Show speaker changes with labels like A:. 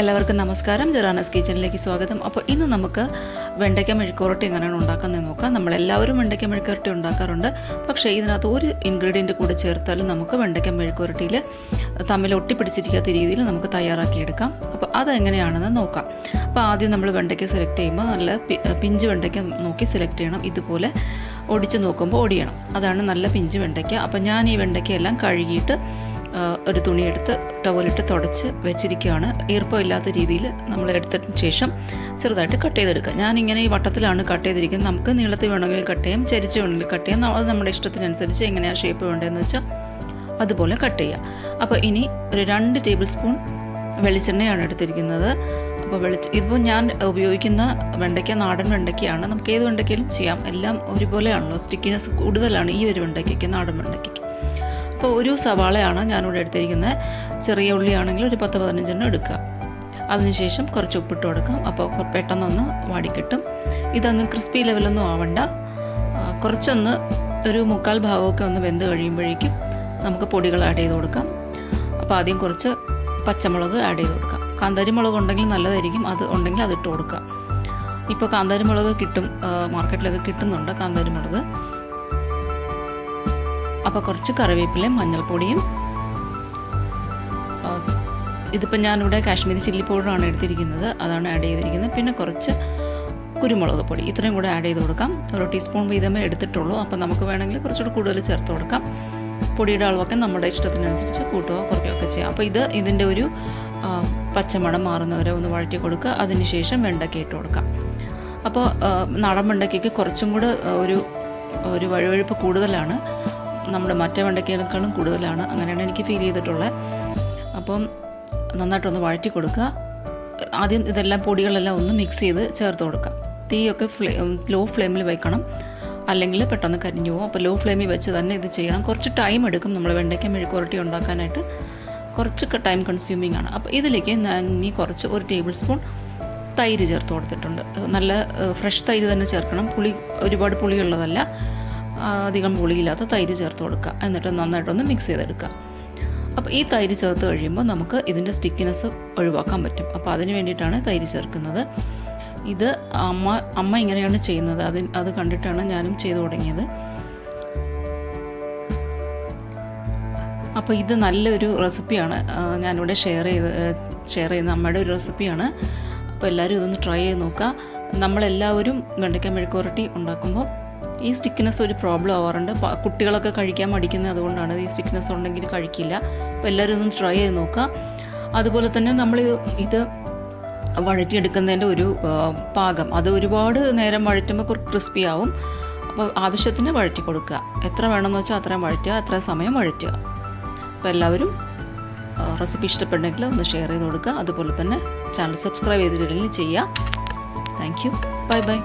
A: എല്ലാവർക്കും നമസ്കാരം. ജെറാനസ് കിച്ചണിലേക്ക് സ്വാഗതം. അപ്പോൾ ഇന്ന് നമുക്ക് വെണ്ടയ്ക്ക മെഴുക്കുവരട്ടി എങ്ങനെയാണ് ഉണ്ടാക്കുന്നത് നോക്കാം. നമ്മളെല്ലാവരും വെണ്ടയ്ക്ക മെഴുക്കുവരട്ടി ഉണ്ടാക്കാറുണ്ട്. പക്ഷേ ഇതിനകത്ത് ഒരു ഇൻഗ്രീഡിയൻറ്റ് കൂടെ ചേർത്താലും നമുക്ക് വെണ്ടയ്ക്ക മെഴുക്കുവരട്ടിയിൽ തമ്മിൽ ഒട്ടിപ്പിടിച്ചിരിക്കാത്ത രീതിയിൽ നമുക്ക് തയ്യാറാക്കിയെടുക്കാം. അപ്പോൾ അതെങ്ങനെയാണെന്ന് നോക്കാം. അപ്പോൾ ആദ്യം നമ്മൾ വെണ്ടയ്ക്ക സെലക്ട് ചെയ്യുമ്പോൾ നല്ല പിഞ്ച് വെണ്ടയ്ക്ക നോക്കി സെലക്ട് ചെയ്യണം. ഇതുപോലെ ഒടിച്ച് നോക്കുമ്പോൾ ഒടിയണം. അതാണ് നല്ല പിഞ്ച് വെണ്ടയ്ക്ക. അപ്പോൾ ഞാൻ ഈ വെണ്ടയ്ക്കയെല്ലാം കഴുകിയിട്ട് ഒരു തുണിയെടുത്ത് ടവലിട്ട് തുടച്ച് വെച്ചിരിക്കുകയാണ്. ഈർപ്പമില്ലാത്ത രീതിയിൽ നമ്മൾ എടുത്തതിന് ശേഷം ചെറുതായിട്ട് കട്ട് ചെയ്തെടുക്കുക. ഞാനിങ്ങനെ ഈ വട്ടത്തിലാണ് കട്ട് ചെയ്തിരിക്കുന്നത്. നമുക്ക് നീളത്തിൽ വേണമെങ്കിൽ കട്ട് ചെയ്യാം, ചരിച്ച് വേണമെങ്കിൽ കട്ട് ചെയ്യാം. അത് നമ്മുടെ ഇഷ്ടത്തിനനുസരിച്ച് എങ്ങനെയാണ് ഷേപ്പ് വേണ്ടതെന്ന് വെച്ചാൽ അതുപോലെ കട്ട് ചെയ്യാം. അപ്പോൾ ഇനി ഒരു 2 ടേബിൾ സ്പൂൺ വെളിച്ചെണ്ണയാണ് എടുത്തിരിക്കുന്നത്. അപ്പോൾ ഇതിപ്പോൾ ഞാൻ ഉപയോഗിക്കുന്ന വെണ്ടയ്ക്ക നാടൻ വെണ്ടയ്ക്കയാണ്. നമുക്ക് ഏത് വെണ്ടയ്ക്കയിലും ചെയ്യാം. എല്ലാം ഒരുപോലെയാണല്ലോ. സ്റ്റിക്കിനെസ് കൂടുതലാണ് ഈ ഒരു വെണ്ടയ്ക്കയ്ക്ക്, നാടൻ വെണ്ടയ്ക്കയ്ക്ക്. അപ്പോൾ ഒരു സവാളയാണ് ഞാനിവിടെ എടുത്തിരിക്കുന്നത്. ചെറിയ ഉള്ളിയാണെങ്കിൽ ഒരു 10-15 എടുക്കുക. അതിനുശേഷം കുറച്ച് ഉപ്പിട്ട് കൊടുക്കാം. അപ്പോൾ പെട്ടെന്നൊന്ന് വാടിക്കിട്ടും. ഇതങ്ങ് ക്രിസ്പി ലെവലൊന്നും ആവണ്ട. കുറച്ചൊന്ന് ഒരു 1/4 ഭാഗമൊക്കെ ഒന്ന് വെന്ത് കഴിയുമ്പോഴേക്കും നമുക്ക് പൊടികൾ ആഡ് ചെയ്ത് കൊടുക്കാം. അപ്പോൾ ആദ്യം കുറച്ച് പച്ചമുളക് ആഡ് ചെയ്ത് കൊടുക്കാം. കാന്താരി മുളക് ഉണ്ടെങ്കിൽ നല്ലതായിരിക്കും. അത് ഉണ്ടെങ്കിൽ അതിട്ട് കൊടുക്കാം. ഇപ്പോൾ കാന്താരി മുളക് കിട്ടും, മാർക്കറ്റിലൊക്കെ കിട്ടുന്നുണ്ട് കാന്താരി മുളക്. അപ്പോൾ കുറച്ച് കറിവേപ്പിലയും മഞ്ഞൾപ്പൊടിയും, ഇതിപ്പോൾ ഞാനിവിടെ കാശ്മീരി ചില്ലി പൗഡറാണ് എടുത്തിരിക്കുന്നത്, അതാണ് ആഡ് ചെയ്തിരിക്കുന്നത്. പിന്നെ കുറച്ച് കുരുമുളക് പൊടി, ഇത്രയും കൂടെ ആഡ് ചെയ്ത് കൊടുക്കാം. 1 ടീസ്പൂൺ വീതമേ എടുത്തിട്ടുള്ളൂ. അപ്പോൾ നമുക്ക് വേണമെങ്കിൽ കുറച്ചുകൂടി കൂടുതൽ ചേർത്ത് കൊടുക്കാം. പൊടിയുടെ അളവൊക്കെ നമ്മുടെ ഇഷ്ടത്തിനനുസരിച്ച് കൂട്ടുകയോ കുറയ്ക്കുകയൊക്കെ ചെയ്യാം. അപ്പോൾ ഇതിൻ്റെ ഒരു പച്ചമണം മാറുന്നവരെ ഒന്ന് വഴറ്റി കൊടുക്കുക. അതിനുശേഷം വെണ്ടയ്ക്ക ഇട്ട് കൊടുക്കാം. അപ്പോൾ നാടൻ വെണ്ടയ്ക്കയ്ക്ക് കുറച്ചും കൂടെ ഒരു വഴുവഴുപ്പ് കൂടുതലാണ്, നമ്മുടെ മറ്റേ വെണ്ടയ്ക്കയേക്കാളും കൂടുതലാണ്. അങ്ങനെയാണ് എനിക്ക് ഫീൽ ചെയ്തിട്ടുള്ളത്. അപ്പം നന്നായിട്ടൊന്ന് വഴറ്റി കൊടുക്കുക. ആദ്യം ഇതെല്ലാം പൊടികളെല്ലാം ഒന്ന് മിക്സ് ചെയ്ത് ചേർത്ത് കൊടുക്കാം. തീയൊക്കെ ലോ ഫ്ലെയിമിൽ വെക്കണം, അല്ലെങ്കിൽ പെട്ടെന്ന് കരിഞ്ഞു പോകും. അപ്പോൾ ലോ ഫ്ലെയിമിൽ വെച്ച് തന്നെ ഇത് ചെയ്യണം. കുറച്ച് ടൈം എടുക്കും. നമ്മൾ വെണ്ടയ്ക്ക മെഴുക്കുവരട്ടി ഉണ്ടാക്കാനായിട്ട് കുറച്ച് ടൈം കൺസ്യൂമിങ് ആണ്. അപ്പോൾ ഇതിലേക്ക് ഞാൻ ഇനി കുറച്ച് 1 ടേബിൾ സ്പൂൺ തൈര് ചേർത്ത് കൊടുത്തിട്ടുണ്ട്. നല്ല ഫ്രഷ് തൈര് തന്നെ ചേർക്കണം. ഒരുപാട് പുളിയുള്ളതല്ല, അധികം പുളിയില്ലാത്ത തൈര് ചേർത്ത് കൊടുക്കുക. എന്നിട്ട് നന്നായിട്ടൊന്ന് മിക്സ് ചെയ്തെടുക്കുക. അപ്പോൾ ഈ തൈര് ചേർത്ത് കഴിയുമ്പോൾ നമുക്ക് ഇതിൻ്റെ സ്റ്റിക്കിനെസ് ഒഴിവാക്കാൻ പറ്റും. അപ്പോൾ അതിന് വേണ്ടിയിട്ടാണ് തൈര് ചേർക്കുന്നത്. ഇത് അമ്മ ഇങ്ങനെയാണ് ചെയ്യുന്നത്. അത് കണ്ടിട്ടാണ് ഞാനും ചെയ്തു തുടങ്ങിയത്. അപ്പോൾ ഇത് നല്ലൊരു റെസിപ്പിയാണ്. ഞാനിവിടെ ഷെയർ ചെയ്യുന്ന അമ്മയുടെ ഒരു റെസിപ്പിയാണ്. അപ്പോൾ എല്ലാവരും ഇതൊന്ന് ട്രൈ ചെയ്ത് നോക്കുക. നമ്മളെല്ലാവരും വെണ്ടയ്ക്ക മെഴുക്കുവരട്ടി ഉണ്ടാക്കുമ്പോൾ ഈ സ്റ്റിക്നെസ് ഒരു പ്രോബ്ലം ആവാറുണ്ട്. കുട്ടികളൊക്കെ കഴിക്കാൻ മടിക്കുന്നത് അതുകൊണ്ടാണ്. ഈ സ്റ്റിക്നെസ് ഉണ്ടെങ്കിൽ കഴിക്കില്ല. അപ്പോൾ എല്ലാവരും ഒന്ന് ട്രൈ ചെയ്ത് നോക്കുക. അതുപോലെ തന്നെ നമ്മൾ ഇത് വഴറ്റിയെടുക്കുന്നതിൻ്റെ ഒരു പാകം, അത് ഒരുപാട് നേരം വഴറ്റുമ്പോൾ ക്രിസ്പി ആവും. അപ്പോൾ ആവശ്യത്തിന് വഴറ്റി കൊടുക്കുക. എത്ര വേണമെന്ന് വെച്ചാൽ അത്രയും വഴറ്റുക, എത്ര സമയം വഴറ്റുക. അപ്പോൾ എല്ലാവരും റെസിപ്പി ഇഷ്ടപ്പെട്ടെങ്കിൽ ഒന്ന് ഷെയർ ചെയ്ത് കൊടുക്കുക. അതുപോലെ തന്നെ ചാനൽ സബ്സ്ക്രൈബ് ചെയ്തിട്ടില്ലെങ്കിൽ ചെയ്യുക. Thank you. Bye bye.